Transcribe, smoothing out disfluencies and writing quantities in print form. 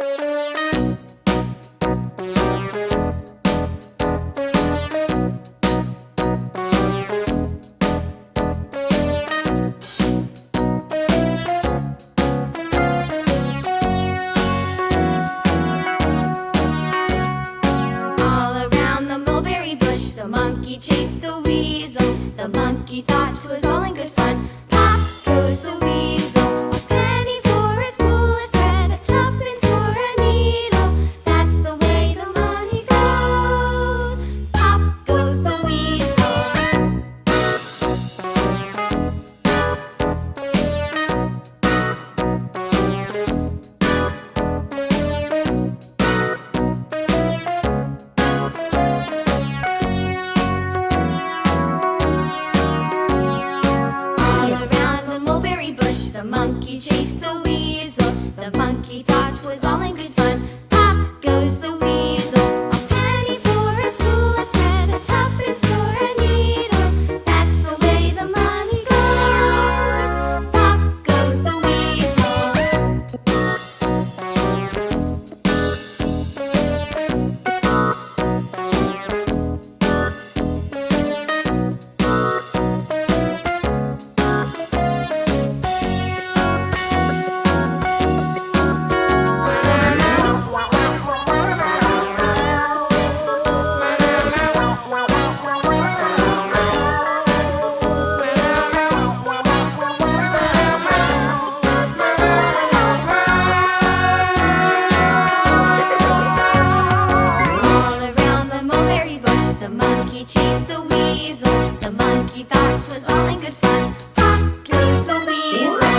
All around the mulberry bush, the monkey chased the weasel. The monkey thought 'twas all in good fun. Pop goes the weasel, a penny for a spool of thread, a tuppence for a needle. That's the way the money goes. Pop goes the weasel. All around the mulberry bush, the monkey chased the weasel. The monkey thought 'twas all in good fun. Pop goes the weasel, a penny for a spool of thread, a tuppence for a needle. That's the way the money goes. Pop goes the weasel. All around the mulberry bush, the monkey chased the weasel. The monkey thought 'twas all in good fun. Pop goes the weasel.